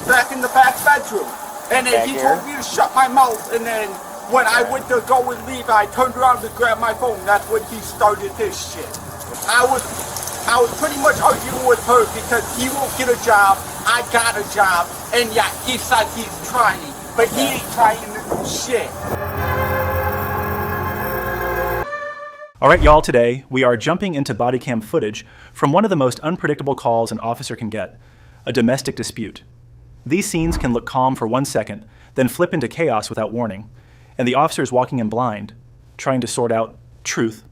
back in the back bedroom. And then Back he here? told me to shut my mouth, and then when I went to go and leave, I turned around to grab my phone. That's when he started his shit. I was pretty much arguing with her because he won't get a job, I got a job, and yeah, he said he's trying, but he ain't trying to do shit. Alright y'all, today we are jumping into body cam footage from one of the most unpredictable calls an officer can get, a domestic dispute. These scenes can look calm for 1 second, then flip into chaos without warning, and the officer is walking in blind, trying to sort out truth,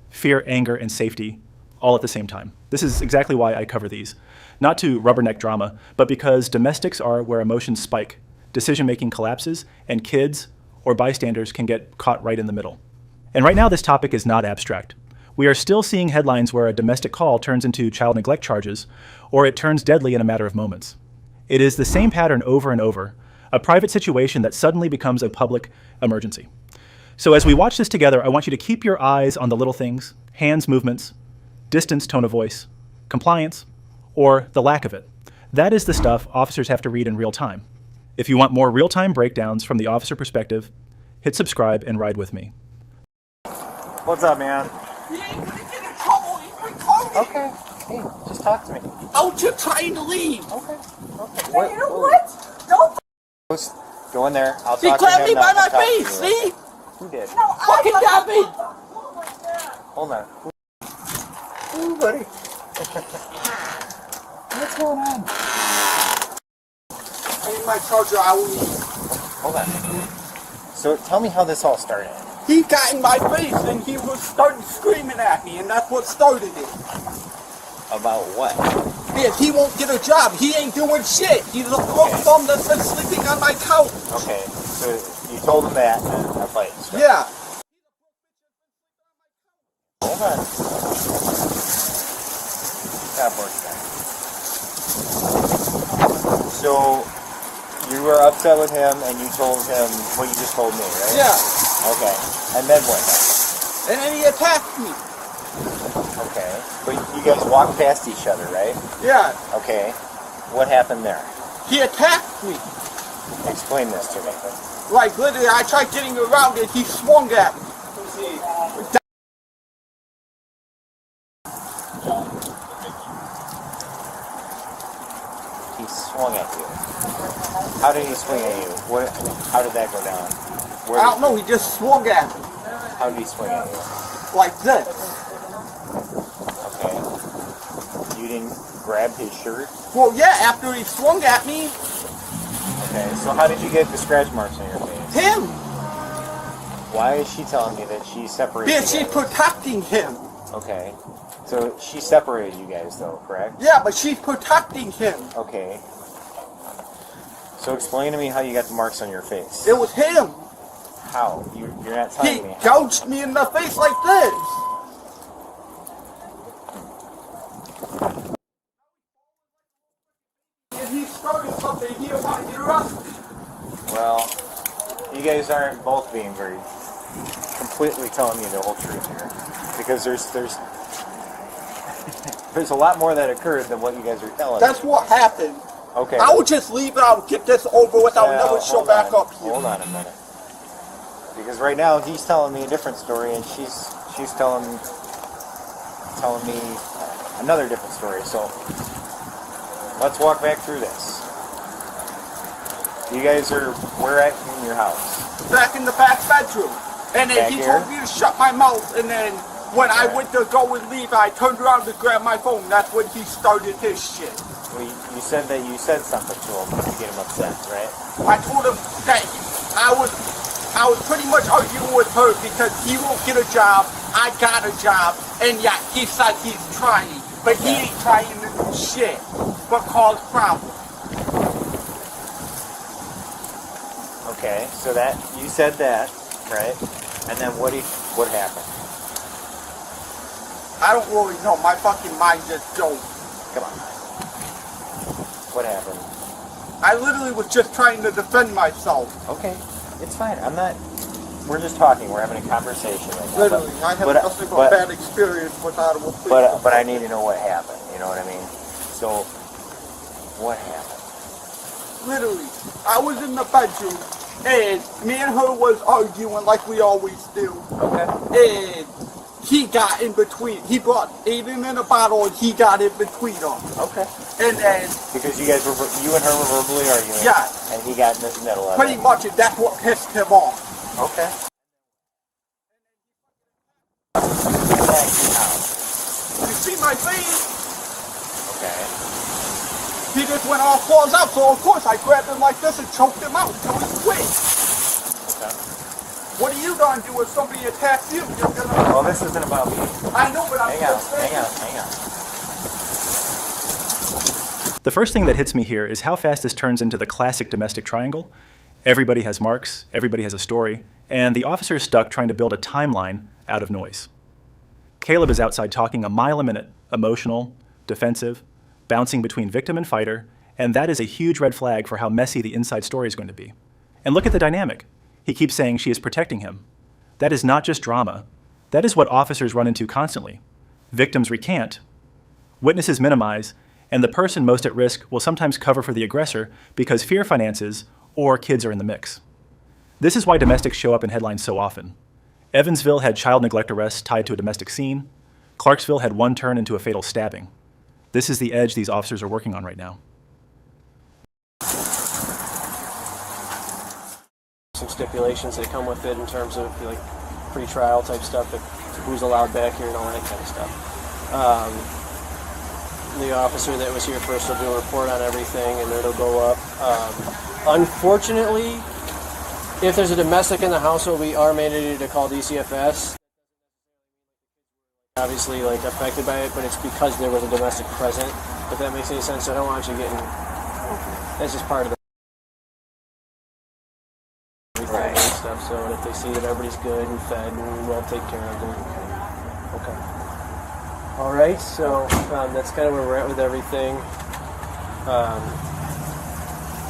fear, anger, and safety, all at the same time. This is exactly why I cover these. Not to rubberneck drama, but because domestics are where emotions spike, decision-making collapses, and kids or bystanders can get caught right in the middle. And right now this topic is not abstract. We are still seeing headlines where a domestic call turns into child neglect charges, or it turns deadly in a matter of moments. It is the same pattern over and over, a private situation that suddenly becomes a public emergency. So as we watch this together, I want you to keep your eyes on the little things, hands movements, distance, tone of voice, compliance, or the lack of it. That is the stuff officers have to read in real time. If you want more real-time breakdowns from the officer perspective, hit subscribe and ride with me. What's up, man? He ain't gonna get in trouble, he's recording. Okay. Hey, just talk to me. I was just trying to leave. Okay. Hey, you know what? Don't Let's go in there. I'll He talk to him. grabbed me by not my talk to face, you. see? Who did? Fucking got me. Hold on. Ooh, buddy. What's going on? I need my charger, I will leave. Hold on. So tell me how this all started. He got in my face and he was starting screaming at me, and that's what started it. About what? Yeah, he won't get a job. He ain't doing shit. He's a broke bum that's been sleeping on my couch. Okay, so you told him that and a fight started. Yeah. Hold on. That works then. So you were upset with him and you told him what you just told me, right? Yeah. Okay. And then what happened? And then he attacked me. Okay. But you guys walked past each other, right? Yeah. Okay. What happened there? He attacked me. Explain this to me. Like, literally, I tried getting around it. He swung at me. He swung at you. How did he swing at you? How did that go down? I don't know. He just swung at me. How did he swing at you? Like this. Okay. You didn't grab his shirt? Well, yeah, after he swung at me, Okay, so how did you get the scratch marks on your face? him. Why is she telling me that she separated Yeah, you she's guys? protecting him. Okay. So she separated you guys though, correct? Yeah, but she's protecting him. Okay. So explain to me how you got the marks on your face. It was him. How? You're not He telling me how. gouged me in the face like this. If he started something, he didn't want to get arrested. Well, you guys aren't both being very completely telling me the whole truth here. Because there's there's a lot more that occurred than what you guys are telling That's me. what happened. Okay. I would just leave and I would get this over with. I would Well, never show hold back on. up here. Hold on a minute. Because right now he's telling me a different story, and she's telling me another different story. So let's walk back through this. You guys are where at in your house? Back in the back bedroom. And then Back he here? told me to shut my mouth, and then when I went to go and leave, I turned around to grab my phone. That's when he started his shit. Well, you said that you said something to him to get him upset, right? I told him that I was pretty much arguing with her because he won't get a job, I got a job, and yeah, he said he's trying, but he ain't trying to do shit but cause problems. Okay, so that you said that, right? And then what happened? I don't really know. My fucking mind just don't. Come on. What happened? I literally was just trying to defend myself. Okay, it's fine. We're just talking. We're having a conversation right now. Literally, I have nothing but bad experience without a police. But I need to know what happened. You know what I mean? So, what happened? literally, I was in the bedroom, and me and her was arguing like we always do. Okay. And he got in between. He brought Aiden in a bottle, and he got in between them. Okay. And then, Because you and her were verbally arguing. Yeah. And he got in the middle of pretty it. much, that's what pissed him off. Okay. You see my face? Okay. He just went all claws out, so of course I grabbed him like this and choked him out until he quit. Okay. What are you gonna do if somebody attacks you? You're gonna... Well, this isn't about me. I know, but I'm Hang on, just saying. hang on. The first thing that hits me here is how fast this turns into the classic domestic triangle. Everybody has marks, everybody has a story, and the officer is stuck trying to build a timeline out of noise. Caleb is outside talking a mile a minute, emotional, defensive, bouncing between victim and fighter, and that is a huge red flag for how messy the inside story is going to be. And look at the dynamic. He keeps saying she is protecting him. That is not just drama. That is what officers run into constantly. Victims recant, witnesses minimize, and the person most at risk will sometimes cover for the aggressor because fear finances or kids are in the mix. This is why domestics show up in headlines so often. Evansville had child neglect arrests tied to a domestic scene. Clarksville had one turn into a fatal stabbing. This is the edge these officers are working on right now. Some stipulations that come with it in terms of like pre-trial type stuff, like who's allowed back here and all that kind of stuff. The officer that was here first will do a report on everything, and it'll go up. Unfortunately, if there's a domestic in the household, we are mandated to call DCFS. Obviously, like affected by it, but it's because there was a domestic present. If that makes any sense, so I don't want you getting. That's just part of the. Right. And stuff. So if they see that everybody's good and fed and well taken care of, then okay. All right. So that's kind of where we're at with everything.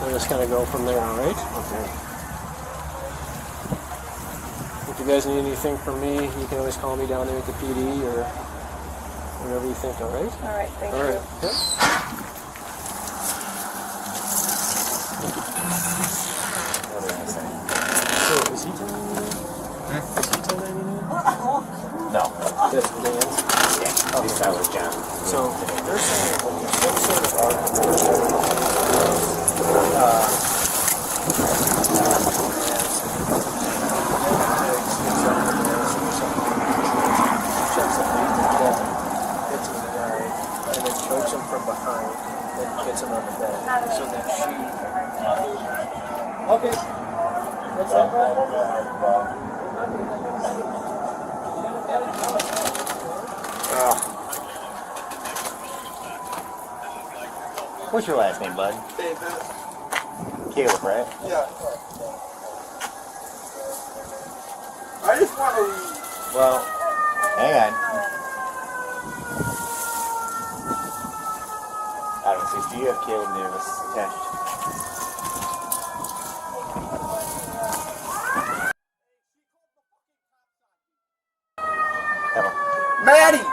We'll just kind of go from there. All right. Okay. If you guys need anything from me, you can always call me down there at the PD or whatever you think. All right. All right, thank All you. right. Yep. What did I say? So is he telling you that? Is he telling you that? No. That's Dan. Yeah. This guy was John. So they're saying that there's some sort of argument. Checks the lead and hits him in the eye, and then chokes him from behind, and gets him on the bed. So then she. Okay. What's that, bro? What's your last name, bud? David. Caleb, right? Yeah. I just want to leave. Well, hang on. I don't see. Do you have Caleb Davis attached? Come on. Maddie!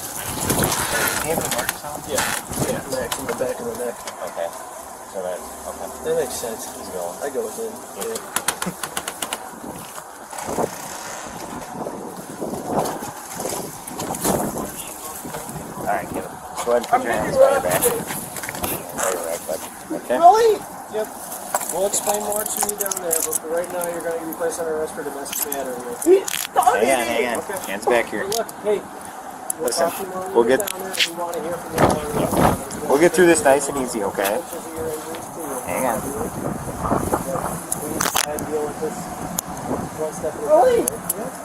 Hand the mark sound? Yeah, neck, in the back of the neck. Okay. So that's okay. That makes sense. He's going. I go with it. Yeah. Alright, Caleb. Go ahead and put your hands behind your back. There you're right, bud. Okay. Really? Yep. We'll explain more to you down there, but for right now, you're going to be placed under arrest for domestic battery. He started Hang on, it. hang on. Okay. Hands back here. Look, hey, we'll Listen, talk to you more when we'll you're get- down there if you want to hear from you. We'll get through this nice and easy, okay? Pictures of your injuries, too. Hang on. We need to try and deal with this one step at a time. Really? Yeah.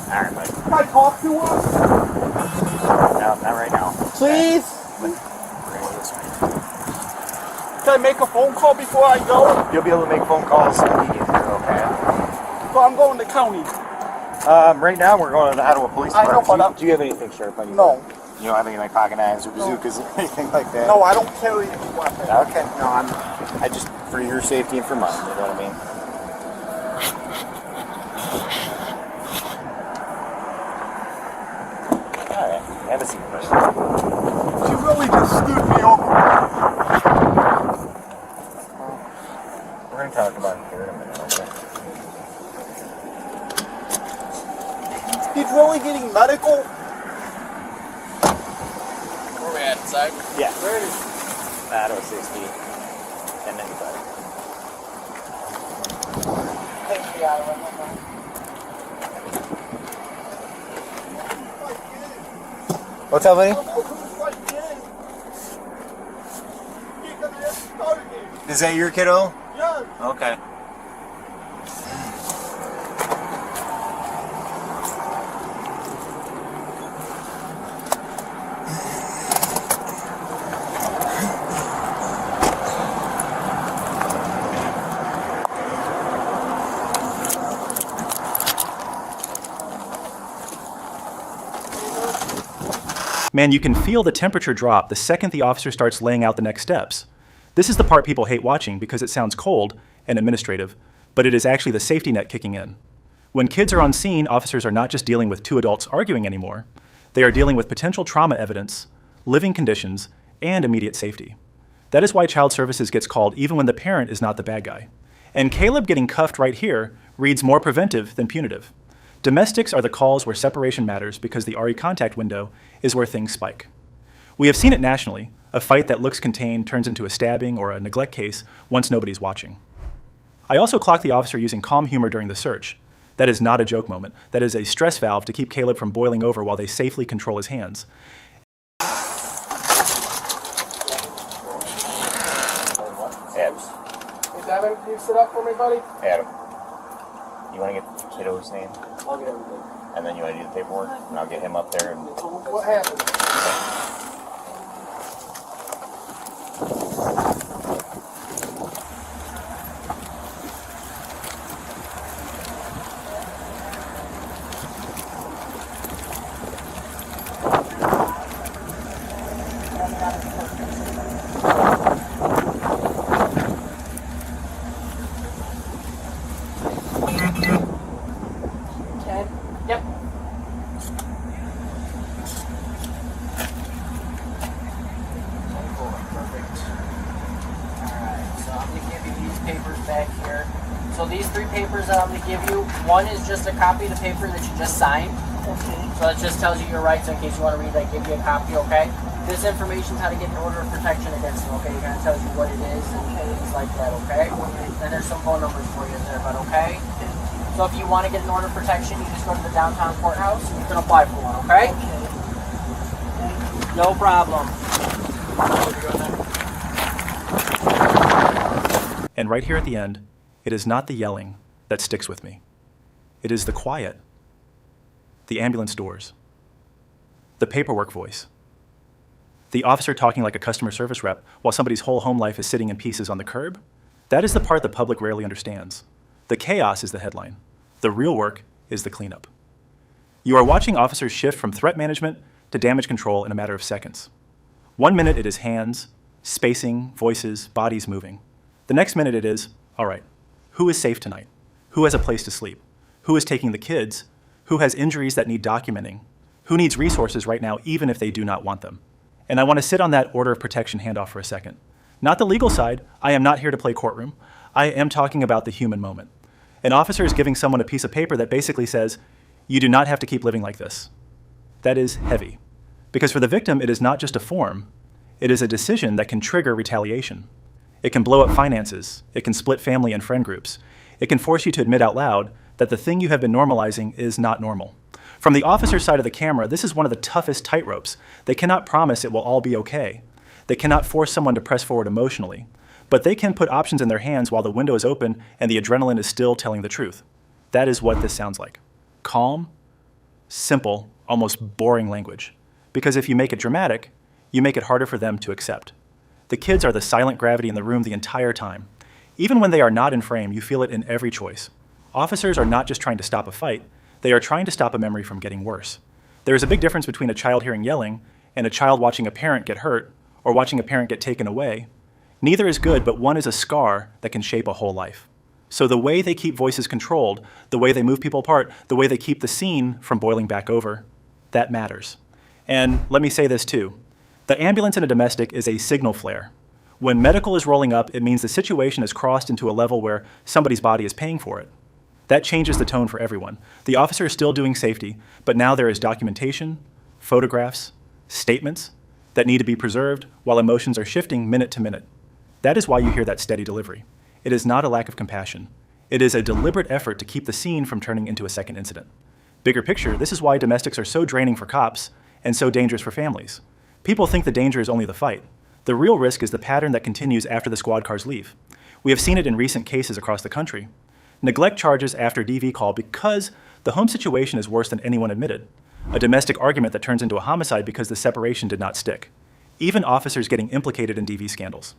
Alright, bud. Can I talk to him? No, not right now. Please? We're gonna go this way. Can I make a phone call before I go? You'll be able to make phone calls when you get here, okay? So I'm going to county. Right now we're going to the Ottawa Police I know, Department. but Do you have anything sharp on you? No. You don't have any like pocket knives or bazookas or anything like that? No, I don't carry any weapons. Okay. No, I just for your safety and for mine. You know what I mean? Have a seat, first. She really just screwed me over. We're going to talk about it here in a minute, okay? He's really getting medical? Where are we at, inside? Yeah. Ready. That was 60. 10 minutes out. What's up, buddy? Is that your kiddo? Yeah. Okay. Man, you can feel the temperature drop the second the officer starts laying out the next steps. This is the part people hate watching because it sounds cold and administrative, but it is actually the safety net kicking in. When kids are on scene, officers are not just dealing with two adults arguing anymore. They are dealing with potential trauma evidence, living conditions, and immediate safety. That is why child services gets called even when the parent is not the bad guy. And Caleb getting cuffed right here reads more preventive than punitive. Domestics are the calls where separation matters because the RE contact window is where things spike. We have seen it nationally. A fight that looks contained turns into a stabbing or a neglect case once nobody's watching. I also clocked the officer using calm humor during the search. That is not a joke moment. That is a stress valve to keep Caleb from boiling over while they safely control his hands. Adam. Hey, Devin, can you sit up for me, buddy? Adam. You want to get the kiddo's name? I'll get everything. And then you want to do the paperwork? And I'll get him up there and... What happened? Yep. Papers back here. So these three papers that I'm going to give you, one is just a copy of the paper that you just signed. Okay. So it just tells you your rights in case you want to read that, give you a copy, okay? This information is how to get an order of protection against them, okay? It kind of tells you what it is and things like that, okay? Then there's some phone numbers for you there, but okay? So if you want to get an order of protection, you just go to the downtown courthouse and you can apply for one, okay? No problem. And right here at the end, it is not the yelling that sticks with me. It is the quiet, the ambulance doors, the paperwork voice, the officer talking like a customer service rep while somebody's whole home life is sitting in pieces on the curb. That is the part the public rarely understands. The chaos is the headline. The real work is the cleanup. You are watching officers shift from threat management to damage control in a matter of seconds. 1 minute it is hands, spacing, voices, bodies moving. The next minute it is, all right, who is safe tonight? Who has a place to sleep? Who is taking the kids? Who has injuries that need documenting? Who needs resources right now even if they do not want them? And I want to sit on that order of protection handoff for a second. Not the legal side. I am not here to play courtroom. I am talking about the human moment. An officer is giving someone a piece of paper that basically says, you do not have to keep living like this. That is heavy. Because for the victim, it is not just a form. It is a decision that can trigger retaliation. It can blow up finances. It can split family and friend groups. It can force you to admit out loud that the thing you have been normalizing is not normal. From the officer's side of the camera, this is one of the toughest tightropes. They cannot promise it will all be okay. They cannot force someone to press forward emotionally. But they can put options in their hands while the window is open and the adrenaline is still telling the truth. That is what this sounds like. Calm, simple, almost boring language. Because if you make it dramatic, you make it harder for them to accept. The kids are the silent gravity in the room the entire time. Even when they are not in frame, you feel it in every choice. Officers are not just trying to stop a fight, they are trying to stop a memory from getting worse. There is a big difference between a child hearing yelling and a child watching a parent get hurt or watching a parent get taken away. Neither is good, but one is a scar that can shape a whole life. So the way they keep voices controlled, the way they move people apart, the way they keep the scene from boiling back over, that matters. And let me say this too. The ambulance in a domestic is a signal flare. When medical is rolling up, it means the situation has crossed into a level where somebody's body is paying for it. That changes the tone for everyone. The officer is still doing safety, but now there is documentation, photographs, statements that need to be preserved while emotions are shifting minute to minute. That is why you hear that steady delivery. It is not a lack of compassion. It is a deliberate effort to keep the scene from turning into a second incident. Bigger picture, this is why domestics are so draining for cops and so dangerous for families. People think the danger is only the fight. The real risk is the pattern that continues after the squad cars leave. We have seen it in recent cases across the country. Neglect charges after DV call because the home situation is worse than anyone admitted. A domestic argument that turns into a homicide because the separation did not stick. Even officers getting implicated in DV scandals.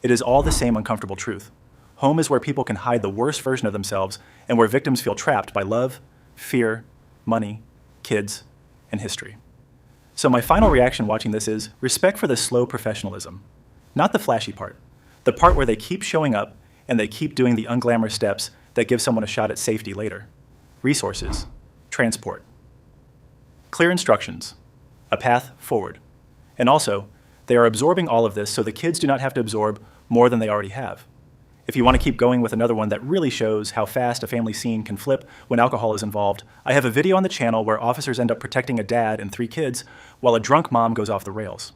It is all the same uncomfortable truth. Home is where people can hide the worst version of themselves and where victims feel trapped by love, fear, money, kids, and history. So my final reaction watching this is respect for the slow professionalism. Not the flashy part. The part where they keep showing up and they keep doing the unglamorous steps that give someone a shot at safety later. Resources, transport, clear instructions, a path forward. And also, they are absorbing all of this so the kids do not have to absorb more than they already have. If you want to keep going with another one that really shows how fast a family scene can flip when alcohol is involved, I have a video on the channel where officers end up protecting a dad and 3 kids while a drunk mom goes off the rails.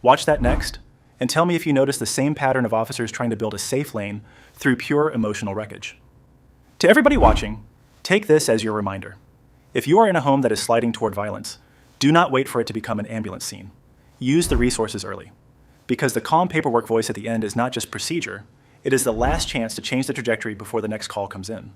Watch that next, and tell me if you notice the same pattern of officers trying to build a safe lane through pure emotional wreckage. To everybody watching, take this as your reminder. If you are in a home that is sliding toward violence, do not wait for it to become an ambulance scene. Use the resources early. Because the calm paperwork voice at the end is not just procedure, it is the last chance to change the trajectory before the next call comes in.